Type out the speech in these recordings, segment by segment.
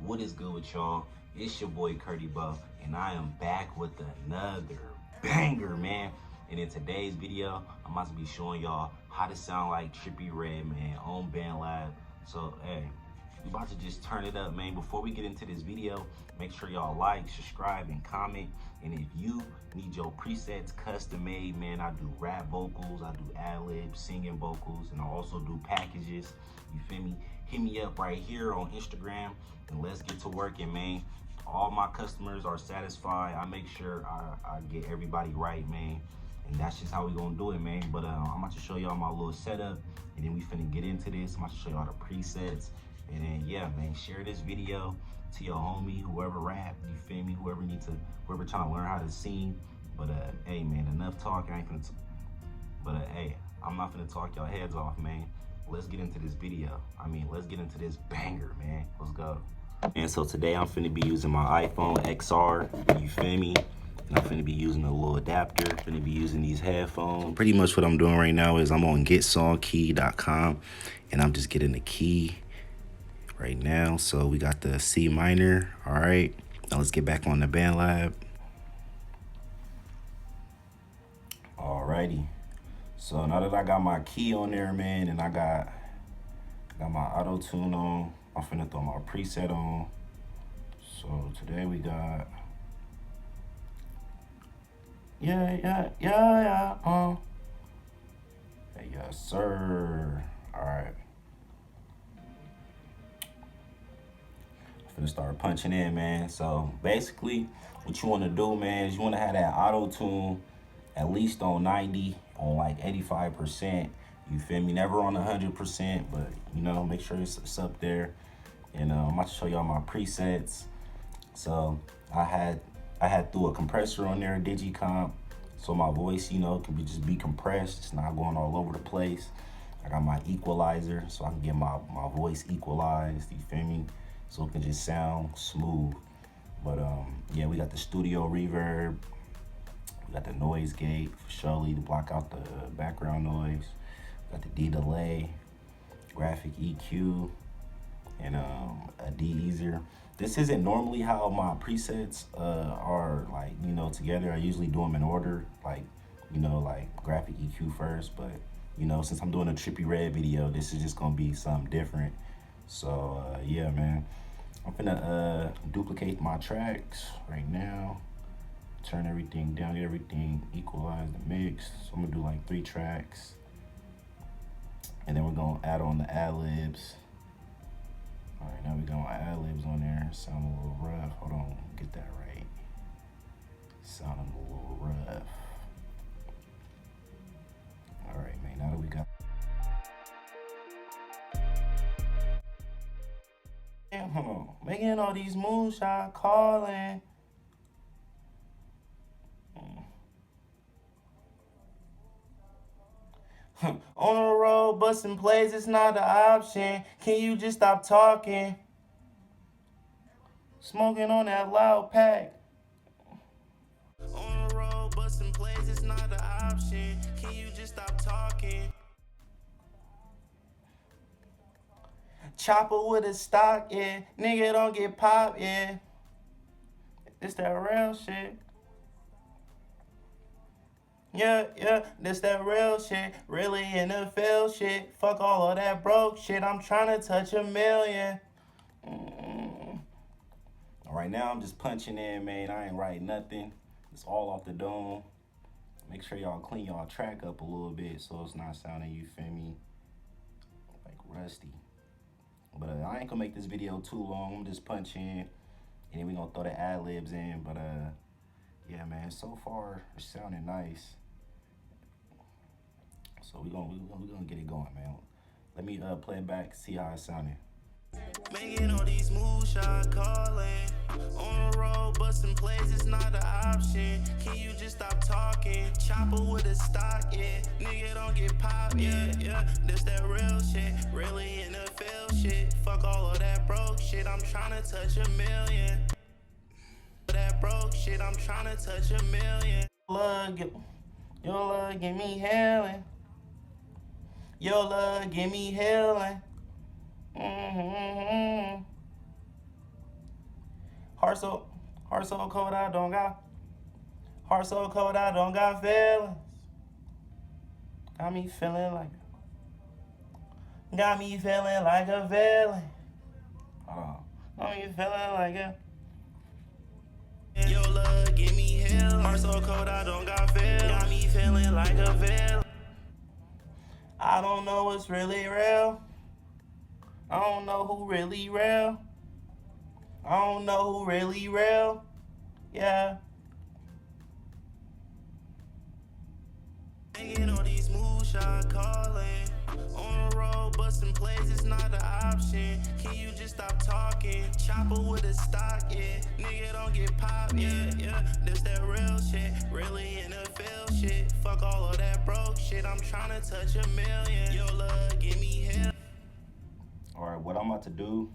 What is good with y'all? It's your boy Curdy Buff, and I am back with another banger, man. And in today's video, I'm about to be showing y'all how to sound like Trippie Red, man, on Bandlab. So, hey, we about to just turn it up, man. Before we get into this video, make sure y'all like, subscribe, and comment. And if you need your presets custom made, man, I do rap vocals, I do ad-libs, singing vocals, and I also do packages. You feel me? Hit me up right here on Instagram, and let's get to working, man. All my customers are satisfied. I make sure I get everybody right, man. And that's just how we gonna do it, man. But I'm about to show y'all my little setup, and then we finna get into this. I'm about to show y'all the presets. And then, yeah, man, share this video to your homie, whoever rap, you feel me? Whoever trying to learn how to sing. But, hey, man, enough talk. Hey, I'm not finna talk y'all heads off, man. Let's get into this video. Let's get into this banger, man. Let's go. And so today I'm finna be using my iPhone XR, you feel me? And I'm finna be using a little adapter, finna be using these headphones. Pretty much what I'm doing right now is I'm on getsongkey.com, and I'm just getting the key right now. So we got the C minor, all right. Now let's get back on the Bandlab. Alrighty. So now that I got my key on there, man, and I got my auto tune on, I'm finna throw my preset on. So today we got yeah, hey, yes sir. All right, I'm finna start punching in, man. So basically what you want to do, man, is you want to have that auto tune at least on 90, on like 85%. You feel me? Never on 100%, but you know, make sure it's up there. And I'm about to show y'all my presets. So I had threw a compressor on there, Digicomp, so my voice, you know, can just be compressed. It's not going all over the place. I got my equalizer, so I can get my voice equalized, you feel me? So it can just sound smooth. But yeah, we got the studio reverb. We got the noise gate for surely to block out the background noise. Got the D-delay, graphic EQ, and a de-easer. This isn't normally how my presets are, like, you know, together. I usually do them in order, like, you know, like graphic EQ first. But, you know, since I'm doing a Trippie Red video, this is just gonna be something different. So, yeah, man. I'm finna duplicate my tracks right now. Turn everything down, get everything equalized and mixed. So I'm gonna do like 3 tracks. And then we're gonna add on the ad-libs. All right, now we got my ad-libs on there. Sound a little rough. Hold on, get that right. Sounding a little rough. All right, man, now that we got... Damn, hold on. Making all these moonshot calling. On the road, busting plays, it's not an option. Can you just stop talking? Smoking on that loud pack. On the road, busting plays, it's not an option. Can you just stop talking? Chopper with a stock, yeah. Nigga don't get popped, yeah. It's that real shit. Yeah, this that real shit, really NFL shit. Fuck all of that broke shit, I'm trying to touch 1 million. All right, now I'm just punching in, man. I ain't writing nothing. It's all off the dome. Make sure y'all clean y'all track up a little bit so it's not sounding, you feel me, like rusty. But I ain't gonna make this video too long. I'm just punch in, and then we gonna throw the ad-libs in. But yeah, man, so far it's sounding nice. So we gonna get it going, man. Let me play it back, see how it sounded. Making all these moonshot calling. On the road, busting plays, it's not an option. Can you just stop talking? Chopper with a stock, yeah. Nigga don't get popped, yeah. This that real shit, really NFL shit. Fuck all of that broke shit, I'm trying to touch 1 million. That broke shit, I'm trying to touch 1 million. Your love, give me healing. Your love, give me healing. Heart so cold, I don't got. Heart so cold, I don't got feelings. Got me feeling like. Got me feeling like a villain. Hold on. Got me feeling like a. Your love give me hell. Heart so cold, I don't got feelings. Got me feeling like a villain. I don't know what's really real. I don't know who really real. I don't know who really real. Yeah. Hanging on these moonshot calling. On the road, busting plays, it's not an option. Can you just stop talking? Chopper with a stock, yeah. Nigga don't get popped, yeah. This that real shit, really in the field shit. Fuck all of that broke shit, I'm trying to touch a million. Your love, give me hell. Alright, what I'm about to do,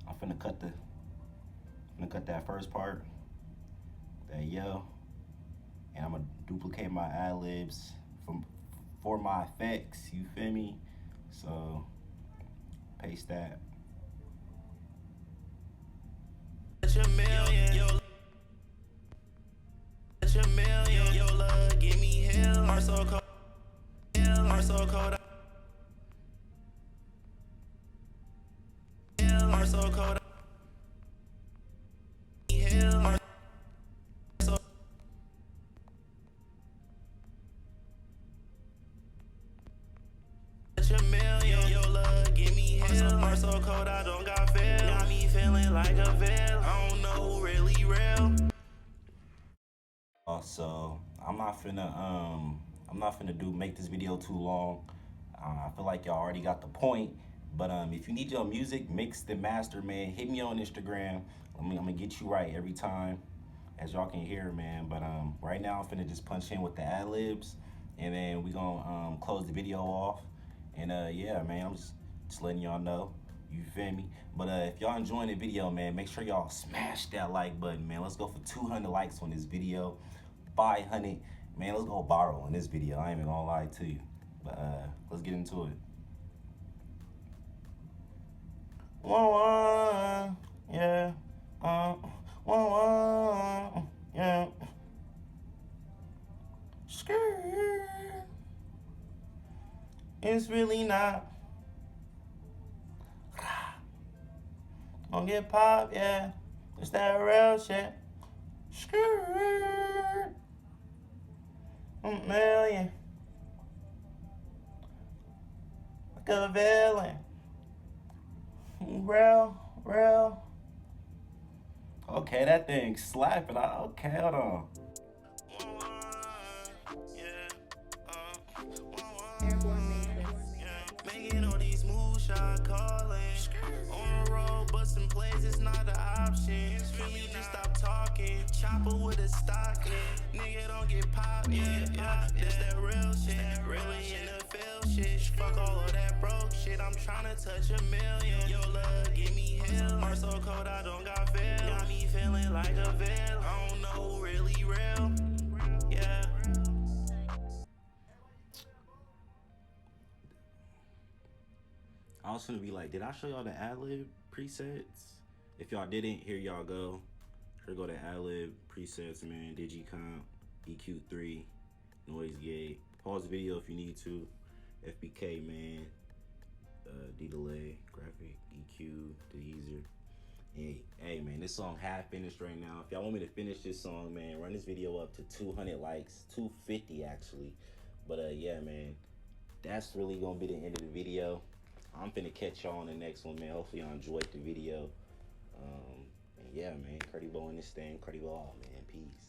I'm finna cut that first part, that yo, and I'm gonna duplicate my ad-libs for my effects, you feel me? So, paste that. Your million, your love, give me hell. Heart so cold, heart so cold. Heart so cold. Heart so. Your million, your love, give me hell. Heart so cold, I don't got feelings. Got me feeling like a villain. I don't know who really real. So I'm not finna make this video too long. I feel like y'all already got the point. But if you need your music mixed and mastered, man, hit me on Instagram. I'm gonna get you right every time, as y'all can hear, man. But right now I'm finna just punch in with the ad libs, and then we gonna close the video off. And yeah, man, I'm just letting y'all know. You feel me? But if y'all enjoying the video, man, make sure y'all smash that like button, man. Let's go for 200 likes on this video. 500, man, let's go viral in this video. I ain't even gonna lie to you. But let's get into it. 1-1, yeah. 1-1, yeah. Skirt. It's really not. Gonna get popped, yeah. It's that real shit. Skirt. A million. Like a villain. Real. Okay, that thing slapping. Okay, hold on. Making all these moonshot calling. On the road, busting plays, it's not an option. Can you just stop talking? Chopper with a stock, yeah. Nigga don't get popped, yeah. This that real shit, really in the field shit. Fuck all of that broke shit, I'm trying to touch a million. Your love, give me hell. Heart so cold, I don't got feelings. Got me feeling like a villain. I don't know who really real, yeah. I was gonna be like, did I show y'all the ad-lib presets? If y'all didn't, here y'all go. Here go the ad-lib presets, man. Digicomp, EQ3, noise gate. Pause the video if you need to. FBK, man. D-delay, graphic, EQ, diffuser. Hey, man, this song half finished right now. If y'all want me to finish this song, man, run this video up to 200 likes, 250 actually. But yeah, man, that's really gonna be the end of the video. I'm finna catch y'all on the next one, man. Hopefully y'all enjoyed the video. And yeah, man, Cruddy Bo in this thing. Cruddy Bo, man. Peace.